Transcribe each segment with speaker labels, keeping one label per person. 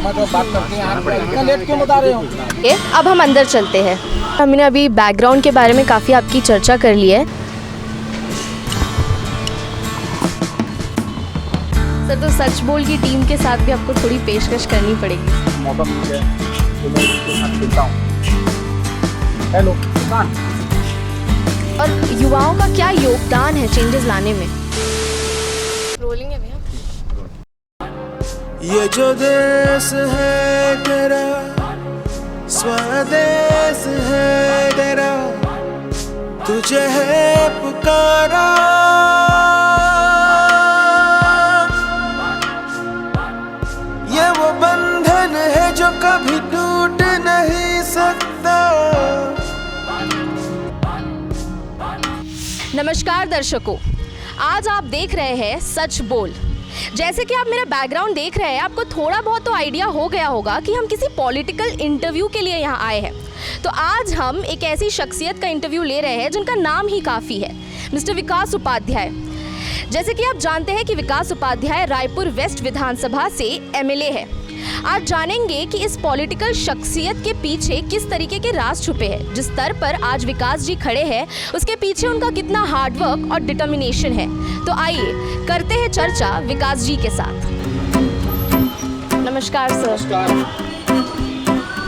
Speaker 1: बात करते हैं। आप इतना लेट क्यों बता रहे हो?
Speaker 2: अब हम अंदर चलते हैं। हमने अभी बैकग्राउंड के बारे में काफ़ी आपकी चर्चा कर ली है सर, तो सच बोल की टीम के साथ भी आपको थोड़ी पेशकश करनी पड़ेगी।
Speaker 1: मौका मिल जाए तो मैं उसके साथ खेलता हूँ। हेलो सुल्तान।
Speaker 2: और युवाओं का क्या योगदान है चेंजेस लाने में? रोलिंग है भैया।
Speaker 3: ये जो देश है तेरा, स्वदेश है तेरा, तुझे है पुकारा। ये वो बंधन है जो कभी टूट नहीं सकता।
Speaker 2: नमस्कार दर्शकों, आज आप देख रहे हैं सच बोल। जैसे कि आप मेरा बैकग्राउंड देख रहे हैं, आपको थोड़ा बहुत तो आइडिया हो गया होगा कि हम किसी पॉलिटिकल इंटरव्यू के लिए यहाँ आए हैं। तो आज हम एक ऐसी शख्सियत का इंटरव्यू ले रहे हैं जिनका नाम ही काफ़ी है, मिस्टर विकास उपाध्याय। जैसे कि आप जानते हैं कि विकास उपाध्याय रायपुर वेस्ट विधानसभा से एमएलए है। आज जानेंगे कि इस पॉलिटिकल शख्सियत के पीछे किस तरीके के राज छुपे हैं। जिस स्तर पर आज विकास जी खड़े हैं, उसके पीछे उनका कितना हार्डवर्क और डिटर्मिनेशन है। तो आइए करते हैं चर्चा विकास जी के साथ। नमस्कार सर।
Speaker 1: नमस्कार,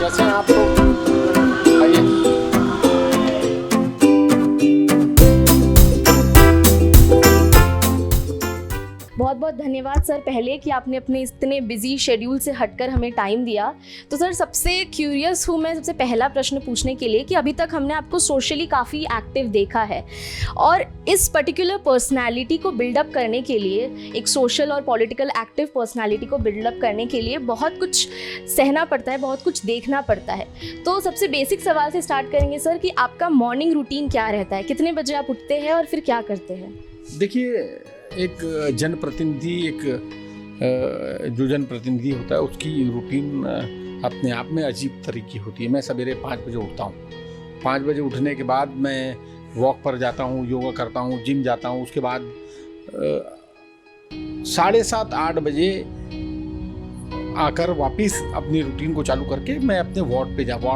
Speaker 1: कैसे हैं आप लोग? आइए।
Speaker 2: बहुत बहुत धन्यवाद सर पहले कि आपने अपने इतने बिजी शेड्यूल से हटकर हमें टाइम दिया। तो सर सबसे क्यूरियस हूँ मैं सबसे पहला प्रश्न पूछने के लिए कि अभी तक हमने आपको सोशली काफ़ी एक्टिव देखा है और इस पर्टिकुलर पर्सनालिटी को बिल्डअप करने के लिए, एक सोशल और पॉलिटिकल एक्टिव पर्सनालिटी को बिल्डअप करने के लिए बहुत कुछ सहना पड़ता है, बहुत कुछ देखना पड़ता है। तो सबसे बेसिक सवाल से स्टार्ट करेंगे सर कि आपका मॉर्निंग रूटीन क्या रहता है, कितने बजे आप उठते हैं और फिर क्या करते हैं?
Speaker 1: देखिए, एक जो जनप्रतिनिधि होता है उसकी रूटीन अपने आप में अजीब तरीके की होती है। मैं सवेरे 5 बजे उठता हूँ। 5 बजे उठने के बाद मैं वॉक पर जाता हूँ, योगा करता हूँ, जिम जाता हूँ। उसके बाद 7:30-8 बजे आकर वापस अपनी रूटीन को चालू करके मैं अपने वार्ड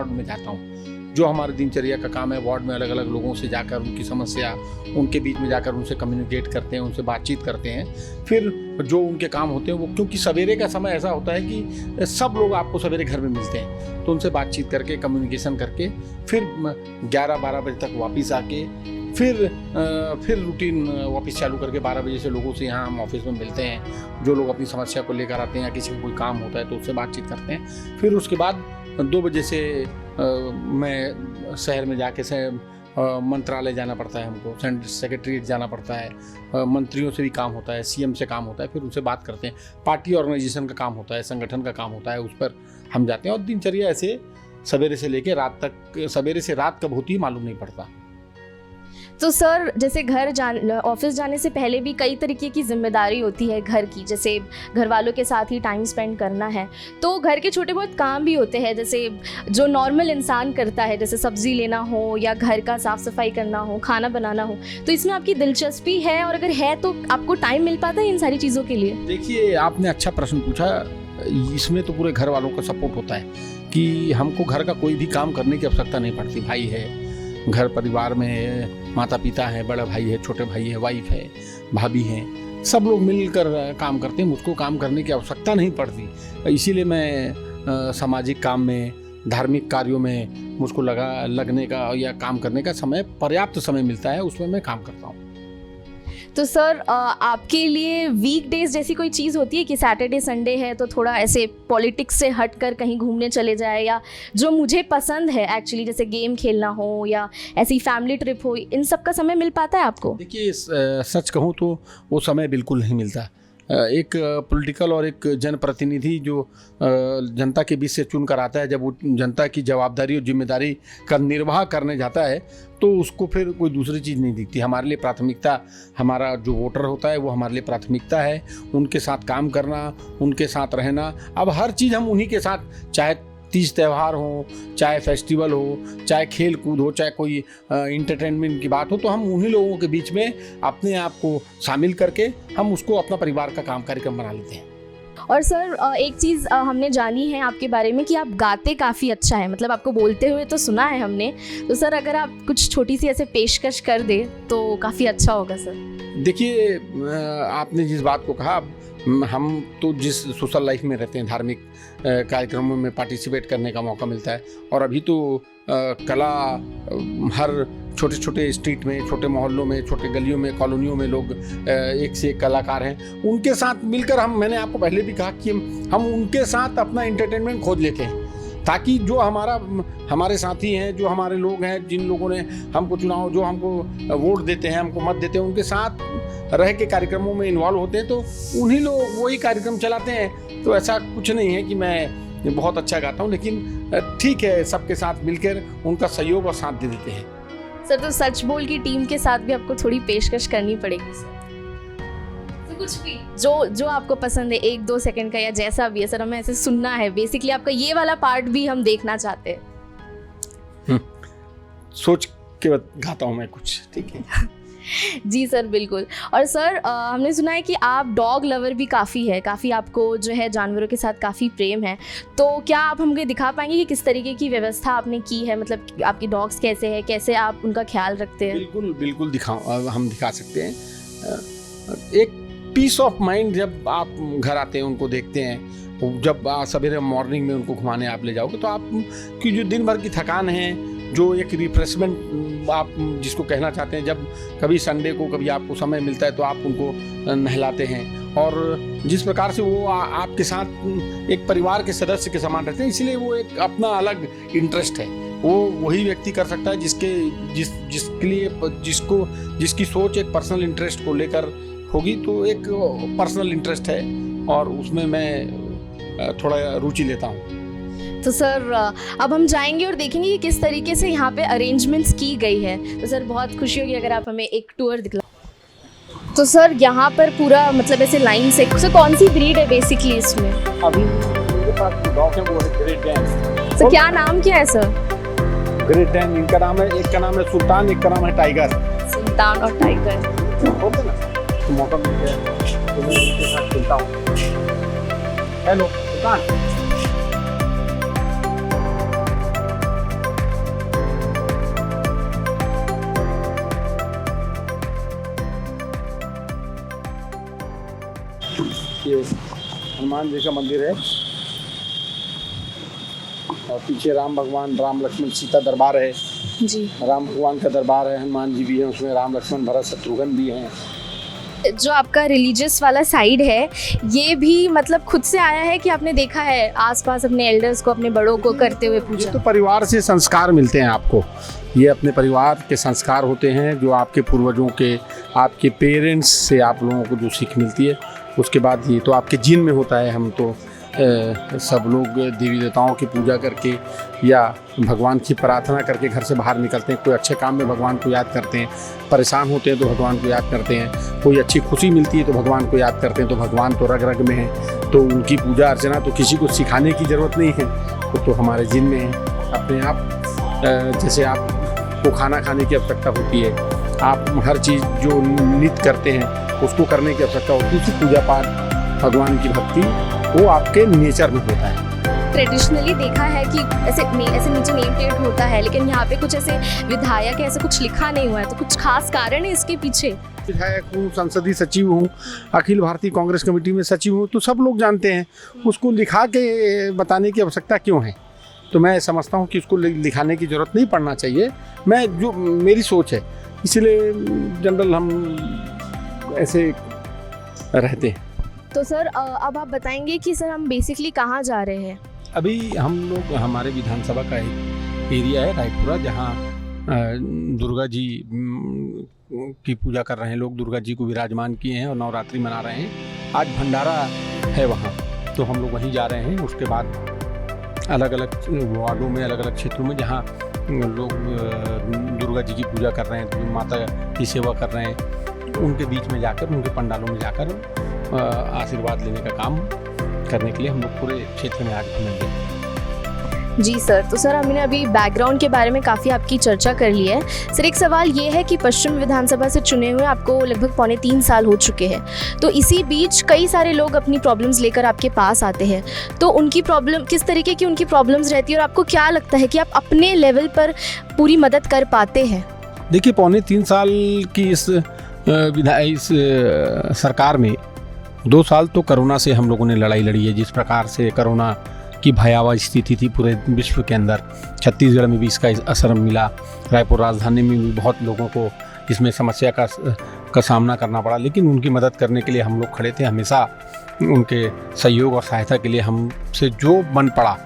Speaker 1: में जाता हूँ। जो हमारे दिनचर्या का काम है, वार्ड में अलग अलग लोगों से जाकर उनकी समस्या, उनके बीच में जाकर उनसे कम्युनिकेट करते हैं, उनसे बातचीत करते हैं। फिर जो उनके काम होते हैं वो, क्योंकि सवेरे का समय ऐसा होता है कि सब लोग आपको सवेरे घर में मिलते हैं, तो उनसे बातचीत करके, कम्युनिकेशन करके फिर 11-12 बजे तक वापस आके फिर रूटीन वापस चालू करके 12 बजे से लोगों से यहाँ हम ऑफिस में मिलते हैं। जो लोग अपनी समस्या को लेकर आते हैं या किसी को कोई काम होता है तो उससे बातचीत करते हैं। फिर उसके बाद 2 बजे से मैं शहर में जाके मंत्रालय जाना पड़ता है, हमको सेक्रेटरीट जाना पड़ता है, मंत्रियों से भी काम होता है, सीएम से काम होता है। फिर उनसे बात करते हैं, पार्टी ऑर्गेनाइजेशन का काम होता है, संगठन का काम होता है, उस पर हम जाते हैं। और दिनचर्या ऐसे सवेरे से लेकर रात तक, सवेरे से रात कब होती है मालूम नहीं पड़ता।
Speaker 2: तो सर जैसे ऑफिस जाने से पहले भी कई तरीके की जिम्मेदारी होती है घर की, जैसे घर वालों के साथ ही टाइम स्पेंड करना है, तो घर के छोटे बहुत काम भी होते हैं जैसे जो नॉर्मल इंसान करता है, जैसे सब्जी लेना हो या घर का साफ सफाई करना हो, खाना बनाना हो। तो इसमें आपकी दिलचस्पी है और अगर है तो आपको टाइम मिल पाता है इन सारी चीज़ों के लिए?
Speaker 1: देखिए, आपने अच्छा प्रश्न पूछा। इसमें तो पूरे घर वालों का सपोर्ट होता है कि हमको घर का कोई भी काम करने की आवश्यकता नहीं पड़ती। भाई है, घर परिवार में माता पिता है, बड़ा भाई है, छोटे भाई है, वाइफ है, भाभी हैं, सब लोग मिलकर काम करते हैं। मुझको काम करने की आवश्यकता नहीं पड़ती। इसीलिए मैं सामाजिक काम में, धार्मिक कार्यों में मुझको लगने का या काम करने का पर्याप्त समय मिलता है, उसमें मैं काम करता हूँ।
Speaker 2: तो सर आपके लिए वीकडेज जैसी कोई चीज़ होती है कि सैटरडे संडे है तो थोड़ा ऐसे पॉलिटिक्स से हटकर कहीं घूमने चले जाए, या जो मुझे पसंद है एक्चुअली जैसे गेम खेलना हो या ऐसी फैमिली ट्रिप हो, इन सब का समय मिल पाता है आपको?
Speaker 1: देखिए, सच कहूँ तो वो समय बिल्कुल नहीं मिलता। एक पॉलिटिकल और एक जनप्रतिनिधि जो जनता के बीच से चुन कर आता है, जब वो जनता की जवाबदारी और जिम्मेदारी का निर्वाह करने जाता है तो उसको फिर कोई दूसरी चीज़ नहीं दिखती। हमारे लिए प्राथमिकता, हमारा जो वोटर होता है वो हमारे लिए प्राथमिकता है। उनके साथ काम करना, उनके साथ रहना। अब हर चीज़ हम उन्हीं के साथ, चाहे तीज त्यौहार हो, चाहे फेस्टिवल हो, चाहे खेल कूद हो, चाहे कोई इंटरटेनमेंट की बात हो, तो हम उन्हीं लोगों के बीच में अपने आप को शामिल करके हम उसको अपना परिवार का काम कार्यक्रम बना लेते हैं।
Speaker 2: और सर एक चीज़ हमने जानी है आपके बारे में कि आप गाते काफ़ी अच्छा है, मतलब आपको बोलते हुए तो सुना है हमने। तो सर अगर आप कुछ छोटी सी ऐसे पेशकश कर दे तो काफ़ी अच्छा होगा सर।
Speaker 1: देखिए, आपने जिस बात को कहा, हम तो जिस सोशल लाइफ में रहते हैं, धार्मिक कार्यक्रमों में पार्टिसिपेट करने का मौका मिलता है, और अभी तो कला हर छोटे छोटे स्ट्रीट में, छोटे मोहल्लों में, छोटे गलियों में, कॉलोनियों में लोग एक से एक कलाकार हैं। उनके साथ मिलकर मैंने आपको पहले भी कहा कि हम उनके साथ अपना एंटरटेनमेंट खोज लेते हैं, ताकि जो हमारे साथी हैं, जो हमारे लोग हैं, जिन लोगों ने हमको चुनाव, जो हमको वोट देते हैं, हमको मत देते हैं, उनके साथ रह के कार्यक्रमों में इन्वॉल्व होते हैं, तो उन्हीं लोग वही कार्यक्रम चलाते हैं। तो ऐसा कुछ नहीं है कि मैं बहुत अच्छा गाता हूँ, लेकिन ठीक है, सबके साथ मिलकर उनका सहयोग और साथ दे देते हैं।
Speaker 2: सर तो सच बोल की टीम के साथ भी आपको थोड़ी पेशकश करनी पड़ेगी सर, तो कुछ भी जो आपको पसंद है, 1-2 सेकंड का या जैसा भी है सर, हमें ऐसे सुनना है। बेसिकली आपका ये वाला पार्ट भी हम देखना चाहते हैं।
Speaker 1: सोच के गाता हूँ मैं कुछ, ठीक है।
Speaker 2: जी सर, बिल्कुल। और सर हमने सुना है कि आप डॉग लवर भी काफ़ी आपको जो है जानवरों के साथ काफ़ी प्रेम है, तो क्या आप हमको दिखा पाएंगे कि किस तरीके की व्यवस्था आपने की है, मतलब आपकी डॉग्स कैसे हैं, कैसे आप उनका ख्याल रखते हैं?
Speaker 1: बिल्कुल हम दिखा सकते हैं। एक पीस ऑफ माइंड जब आप घर आते हैं, उनको देखते हैं, जब सवेरे मॉर्निंग में उनको घुमाने आप ले जाओगे, तो आप की जो दिन भर की थकान है, जो एक रिफ्रेशमेंट आप जिसको कहना चाहते हैं, जब कभी संडे को कभी आपको समय मिलता है तो आप उनको नहलाते हैं, और जिस प्रकार से वो आपके साथ एक परिवार के सदस्य के समान रहते हैं, इसलिए वो एक अपना अलग इंटरेस्ट है। वो वही व्यक्ति कर सकता है जिसके लिए जिसकी सोच एक पर्सनल इंटरेस्ट को लेकर होगी, तो एक पर्सनल इंटरेस्ट है और उसमें मैं थोड़ा रुचि लेता हूँ।
Speaker 2: तो सर अब हम जाएंगे और देखेंगे कि किस तरीके से यहाँ पे अरेंजमेंट्स की गई है। तो सर बहुत खुशी होगी अगर आप हमें एक टूर दिखला। तो सर यहाँ पर पूरा मतलब ऐसे लाइन से, सर कौन सी ब्रीड है बेसिकली इसमें?
Speaker 1: अभी मेरे पास जो डॉग है वो है ग्रेट डैन।
Speaker 2: सर क्या नाम क्या है सर?
Speaker 1: ग्रेट डैन इनका नाम है, एक का नाम है सुल्तान, एक का नाम है टाइगर।
Speaker 2: सुल्तान और टाइगर
Speaker 1: होते ना, तो मौका मिल गया तो मैं इनके साथ खेलता हूँ। हेलो सुल्तान। ये हनुमान जी का मंदिर है, और पीछे राम भगवान, राम लक्ष्मण सीता दरबार है
Speaker 2: जी।
Speaker 1: राम भगवान का दरबार है, हनुमान जी भी हैं उसमें, राम लक्ष्मण भरत शत्रुघ्न भी हैं।
Speaker 2: जो आपका रिलीजियस वाला साइड है, ये भी मतलब खुद से आया है कि आपने देखा है आसपास अपने एल्डर्स को, अपने बड़ों को करते हुए पूजा?
Speaker 1: ये तो परिवार से संस्कार मिलते हैं आपको, ये अपने परिवार के संस्कार होते हैं, जो आपके पूर्वजों के, आपके पेरेंट्स से आप लोगों को जो सीख मिलती है, उसके बाद ये तो आपके जीन में होता है। हम तो सब लोग देवी देवताओं की पूजा करके या भगवान की प्रार्थना करके घर से बाहर निकलते हैं। कोई अच्छे काम में भगवान को याद करते हैं, परेशान होते हैं तो भगवान को याद करते हैं, कोई अच्छी खुशी मिलती है तो भगवान को याद करते हैं। तो भगवान तो रग रग में है, तो उनकी पूजा अर्चना तो किसी को सिखाने की ज़रूरत नहीं है, वो तो हमारे जिन में है अपने आप। जैसे आपको खाना खाने की आवश्यकता होती है, आप हर चीज़ जो नित्य करते हैं उसको करने की आवश्यकता होती है, उसी पूजा पाठ, भगवान की भक्ति, वो आपके नेचर में होता है।
Speaker 2: ट्रेडिशनली देखा है कि ऐसे नीचे नेम प्लेट होता है, लेकिन यहाँ पे कुछ ऐसे विधायक ऐसे कुछ लिखा नहीं हुआ है, तो कुछ खास कारण है इसके पीछे?
Speaker 1: विधायक हूँ, संसदीय सचिव हूँ, अखिल भारतीय कांग्रेस कमेटी में सचिव हूँ, तो सब लोग जानते हैं, उसको लिखा के बताने की आवश्यकता क्यों है? तो मैं समझता हूँ कि उसको लिखाने की ज़रूरत नहीं पड़ना चाहिए। मैं जो मेरी सोच है, इसलिए जनरल हम ऐसे रहते हैं।
Speaker 2: तो सर अब आप बताएंगे कि सर हम बेसिकली कहाँ जा रहे हैं?
Speaker 1: अभी हम लोग, हमारे विधानसभा का एक एरिया है रायपुरा, जहाँ दुर्गा जी की पूजा कर रहे हैं लोग, दुर्गा जी को विराजमान किए हैं और नवरात्रि मना रहे हैं। आज भंडारा है वहाँ, तो हम लोग वहीं जा रहे हैं। उसके बाद अलग अलग वार्डों में, अलग अलग क्षेत्रों में जहाँ लोग दुर्गा जी की पूजा कर रहे हैं, माता की सेवा कर रहे हैं, उनके बीच में जाकर, उनके पंडालों में जाकर आशीर्वाद लेने का काम करने के लिए हम लोग पूरे क्षेत्र में आज घूमेंगे।
Speaker 2: जी सर, तो सर हमने अभी बैकग्राउंड के बारे में काफ़ी आपकी चर्चा कर ली है। सर एक सवाल ये है कि पश्चिम विधानसभा से चुने हुए आपको लगभग 3.25 साल हो चुके हैं, तो इसी बीच कई सारे लोग अपनी प्रॉब्लम्स लेकर आपके पास आते हैं, तो उनकी प्रॉब्लम किस तरीके की उनकी प्रॉब्लम्स रहती है और आपको क्या लगता है कि आप अपने लेवल पर पूरी मदद कर पाते हैं?
Speaker 1: देखिए 3.25 साल की इस सरकार में 2 साल तो कोरोना से हम लोगों ने लड़ाई लड़ी है। जिस प्रकार से कोरोना की भयावह स्थिति थी पूरे विश्व के अंदर, छत्तीसगढ़ में भी इसका असर मिला, रायपुर राजधानी में भी बहुत लोगों को इसमें समस्या का सामना करना पड़ा, लेकिन उनकी मदद करने के लिए हम लोग खड़े थे। हमेशा उनके सहयोग और सहायता के लिए हमसे जो बन पड़ा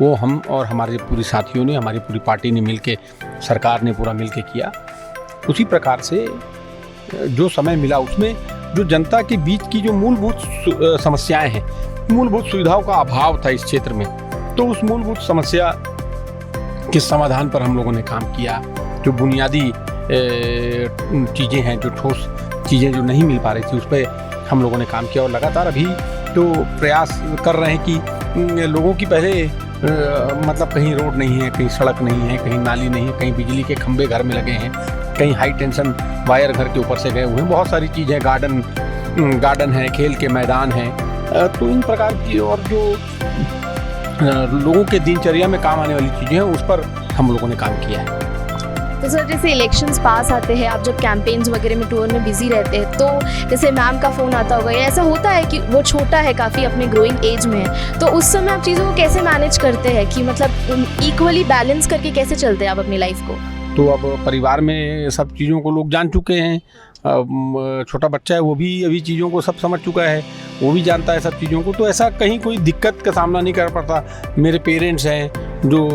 Speaker 1: वो हम और हमारे पूरे साथियों ने, हमारी पूरी पार्टी ने मिलके, सरकार ने पूरा मिलके किया। उसी प्रकार से जो समय मिला उसमें जो जनता के बीच की जो मूलभूत समस्याएं हैं, मूलभूत सुविधाओं का अभाव था इस क्षेत्र में, तो उस मूलभूत समस्या के समाधान पर हम लोगों ने काम किया। जो बुनियादी चीज़ें हैं, जो ठोस चीज़ें जो नहीं मिल पा रही थी, उस पर हम लोगों ने काम किया और लगातार अभी तो प्रयास कर रहे हैं कि लोगों की पहले मतलब कहीं रोड नहीं है, कहीं सड़क नहीं है, कहीं नाली नहीं है, कहीं बिजली के खंभे घर में लगे हैं, कहीं हाई टेंशन वायर घर के ऊपर से गए हुए हैं, बहुत सारी चीज़ें, गार्डन है, खेल के मैदान हैं, तो इन प्रकार की और जो लोगों के दिनचर्या में काम आने वाली चीज़ें हैं उस पर हम लोगों ने काम किया है।
Speaker 2: तो सर जैसे इलेक्शंस पास आते हैं, आप जब कैंपेन्स वगैरह में टूर में बिजी रहते हैं, तो जैसे मैम का फ़ोन आता होगा या ऐसा होता है कि वो छोटा है काफ़ी, अपने ग्रोइंग एज में है, तो उस समय आप चीज़ों को कैसे मैनेज करते हैं कि मतलब इक्वली बैलेंस करके कैसे चलते हैं आप अपनी लाइफ को?
Speaker 1: तो अब परिवार में सब चीज़ों को लोग जान चुके हैं। छोटा बच्चा है, वो भी अभी चीज़ों को सब समझ चुका है, वो भी जानता है सब चीज़ों को, तो ऐसा कहीं कोई दिक्कत का सामना नहीं कर पड़ता। मेरे पेरेंट्स हैं, जो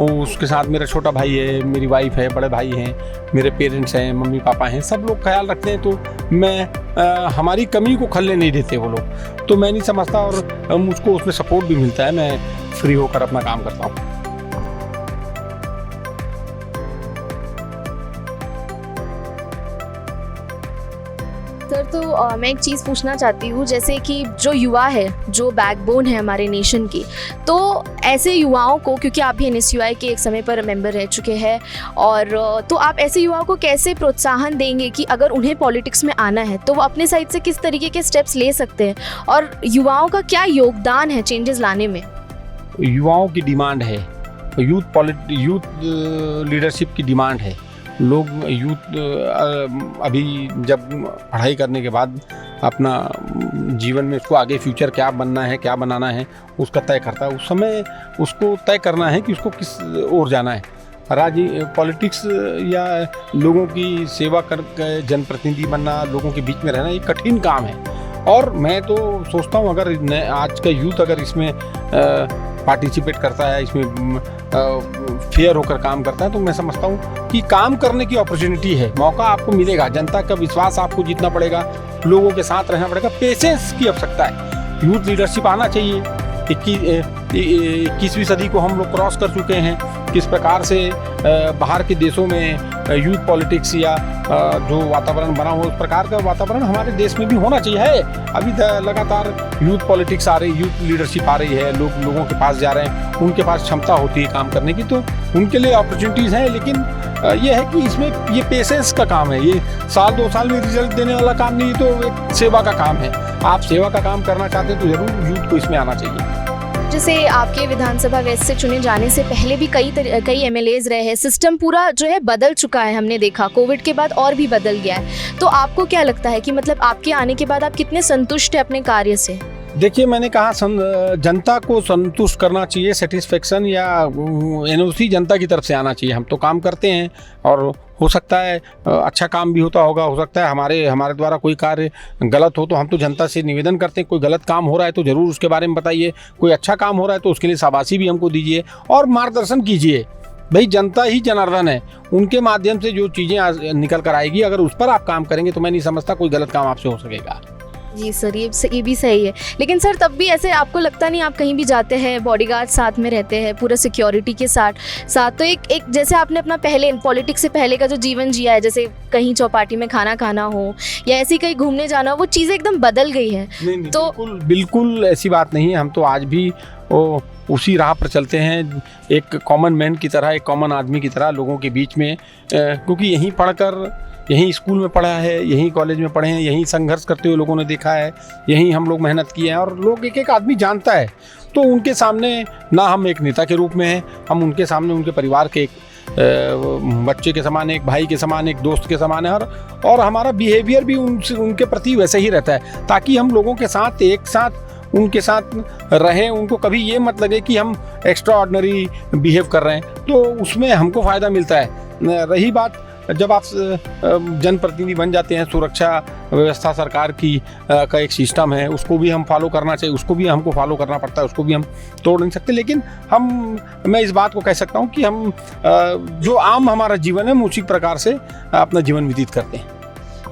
Speaker 1: उसके साथ मेरा छोटा भाई है, मेरी वाइफ है, बड़े भाई हैं, मेरे पेरेंट्स हैं, मम्मी पापा हैं, सब लोग ख्याल रखते हैं, तो मैं हमारी कमी को खलने नहीं देते वो लोग, तो मैं नहीं समझता और मुझको उसमें सपोर्ट भी मिलता है। मैं फ्री होकर अपना काम करता हूँ।
Speaker 2: सर तो मैं एक चीज़ पूछना चाहती हूँ, जैसे कि जो युवा है, जो बैकबोन है हमारे नेशन की, तो ऐसे युवाओं को, क्योंकि आप भी NSUI के एक समय पर मेंबर रह चुके हैं, और तो आप ऐसे युवाओं को कैसे प्रोत्साहन देंगे कि अगर उन्हें पॉलिटिक्स में आना है तो वो अपने साइड से किस तरीके के स्टेप्स ले सकते हैं, और युवाओं का क्या योगदान है चेंजेस लाने में?
Speaker 1: युवाओं की डिमांड है, यूथ लीडरशिप की डिमांड है। लोग यूथ अभी जब पढ़ाई करने के बाद अपना जीवन में उसको आगे फ्यूचर क्या बनना है, क्या बनाना है, उसका तय करता है। उस समय उसको तय करना है कि उसको किस ओर जाना है। पॉलिटिक्स या लोगों की सेवा कर जनप्रतिनिधि बनना, लोगों के बीच में रहना, एक कठिन काम है, और मैं तो सोचता हूँ अगर आज का यूथ अगर इसमें पार्टिसिपेट करता है, इसमें फेयर होकर काम करता है, तो मैं समझता हूँ कि काम करने की अपॉर्चुनिटी है, मौका आपको मिलेगा। जनता का विश्वास आपको जीतना पड़ेगा, लोगों के साथ रहना पड़ेगा, पेशेंस की आवश्यकता है। यूथ लीडरशिप आना चाहिए। 21वीं सदी को हम लोग क्रॉस कर चुके हैं। किस प्रकार से बाहर के देशों में यूथ पॉलिटिक्स या जो वातावरण बना हुआ, उस प्रकार का वातावरण हमारे देश में भी होना चाहिए है। अभी लगातार यूथ पॉलिटिक्स आ रही, यूथ लीडरशिप आ रही है, लोगों के पास जा रहे हैं, उनके पास क्षमता होती है काम करने की, तो उनके लिए अपॉर्चुनिटीज़ हैं। लेकिन ये है कि इसमें ये पेशेंस का काम है, ये साल 2 साल में रिजल्ट देने वाला काम नहीं, तो एक सेवा का काम है। आप सेवा का काम करना चाहते हैं तो ज़रूर यूथ को इसमें आना चाहिए।
Speaker 2: जैसे आपके विधानसभा वेस्ट से चुने जाने से पहले भी कई MLAs रहे हैं, सिस्टम पूरा जो है बदल चुका है, हमने देखा कोविड के बाद और भी बदल गया है, तो आपको क्या लगता है कि मतलब आपके आने के बाद आप कितने संतुष्ट हैं अपने कार्य से?
Speaker 1: देखिए, मैंने कहा जनता को संतुष्ट करना चाहिए, सेटिस्फेक्शन या NOC जनता की तरफ से आना चाहिए। हम तो काम करते हैं और हो सकता है अच्छा काम भी होता होगा, हो सकता है हमारे द्वारा कोई कार्य गलत हो, तो हम तो जनता से निवेदन करते हैं, कोई गलत काम हो रहा है तो ज़रूर उसके बारे में बताइए, कोई अच्छा काम हो रहा है तो उसके लिए शाबाशी भी हमको दीजिए और मार्गदर्शन कीजिए। भाई जनता ही जनार्दन है, उनके माध्यम से जो चीज़ें निकल कर आएगी, अगर उस पर आप काम करेंगे तो मैं नहीं समझता कोई गलत काम आपसे हो सकेगा।
Speaker 2: जी सर, ये भी सही है। लेकिन सर तब भी ऐसे आपको लगता नहीं, आप कहीं भी जाते हैं बॉडीगार्ड साथ में रहते हैं पूरा सिक्योरिटी के साथ तो एक जैसे आपने अपना पहले पॉलिटिक्स से पहले का जो जीवन जिया है, जैसे कहीं चौपाटी में खाना खाना हो या ऐसी कहीं घूमने जाना हो, वो चीज़ें एकदम बदल गई है।
Speaker 1: नहीं,
Speaker 2: तो
Speaker 1: बिल्कुल ऐसी बात नहीं है। हम तो आज भी उसी राह पर चलते हैं, एक कॉमन मैन की तरह, एक कॉमन आदमी की तरह लोगों के बीच में, क्योंकि यहीं पढ़कर, यहीं स्कूल में पढ़ा है, यहीं कॉलेज में पढ़े हैं, यहीं संघर्ष करते हुए लोगों ने देखा है, यहीं हम लोग मेहनत किए हैं और लोग एक एक आदमी जानता है। तो उनके सामने ना हम एक नेता के रूप में हैं, हम उनके सामने उनके परिवार के एक बच्चे के समान, एक भाई के समान, एक दोस्त के समान है और हमारा बिहेवियर भी उनके प्रति वैसे ही रहता है, ताकि हम लोगों के साथ एक साथ उनके साथ रहें, उनको कभी ये मत लगे कि हम एक्स्ट्रा ऑर्डिनरी बिहेव कर रहे हैं, तो उसमें हमको फ़ायदा मिलता है। रही बात जब आप जनप्रतिनिधि बन जाते हैं, सुरक्षा व्यवस्था सरकार की का एक सिस्टम है, उसको भी हम फॉलो करना चाहिए, उसको भी हमको फॉलो करना पड़ता है, उसको भी हम तोड़ नहीं सकते। लेकिन मैं इस बात को कह सकता हूँ कि हम जो आम हमारा जीवन है, हम उसी प्रकार से अपना जीवन व्यतीत करते हैं।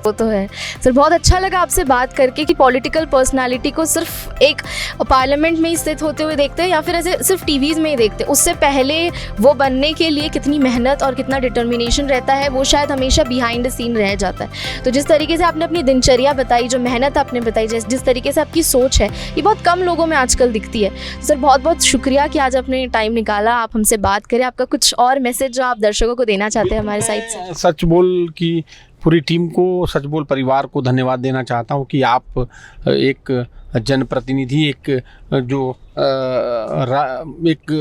Speaker 2: वो तो है सर। बहुत अच्छा लगा आपसे बात करके कि पॉलिटिकल पर्सनालिटी को सिर्फ एक पार्लियामेंट में ही स्थित होते हुए देखते हैं या फिर ऐसे सिर्फ टीवीज़ में ही देखते हैं, उससे पहले वो बनने के लिए कितनी मेहनत और कितना डिटर्मिनेशन रहता है, वो शायद हमेशा बिहाइंड द सीन रह जाता है। तो जिस तरीके से आपने अपनी दिनचर्या बताई, जो मेहनत आपने बताई, जिस तरीके से आपकी सोच है, ये बहुत कम लोगों में आजकल दिखती है। सर बहुत बहुत शुक्रिया कि आज आपने टाइम निकाला, आप हमसे बात करें। आपका कुछ और मैसेज जो आप दर्शकों को देना चाहते हैं हमारे साइड से?
Speaker 1: सच बोल की पूरी टीम को, सच बोल परिवार को धन्यवाद देना चाहता हूँ कि आप एक जनप्रतिनिधि, एक जो एक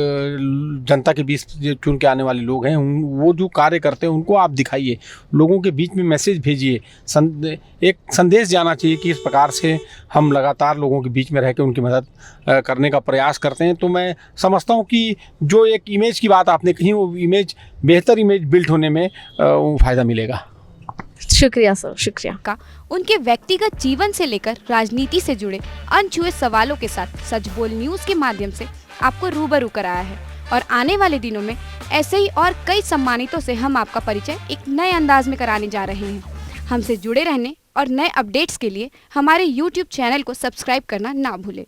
Speaker 1: जनता के बीच चुन के आने वाले लोग हैं, वो जो कार्य करते हैं उनको आप दिखाइए, लोगों के बीच में मैसेज भेजिए, एक संदेश जाना चाहिए कि इस प्रकार से हम लगातार लोगों के बीच में रह के उनकी मदद करने का प्रयास करते हैं। तो मैं समझता हूँ कि जो एक इमेज की बात आपने कही, वो इमेज, बेहतर इमेज बिल्ड होने में फ़ायदा मिलेगा।
Speaker 2: शुक्रिया सर, शुक्रिया।
Speaker 4: का उनके व्यक्तिगत जीवन से लेकर राजनीति से जुड़े अनछुए सवालों के साथ सच बोल न्यूज़ के माध्यम से आपको रूबरू कराया है और आने वाले दिनों में ऐसे ही और कई सम्मानितों से हम आपका परिचय एक नए अंदाज में कराने जा रहे हैं। हमसे जुड़े रहने और नए अपडेट्स के लिए हमारे YouTube चैनल को सब्सक्राइब करना ना भूलें।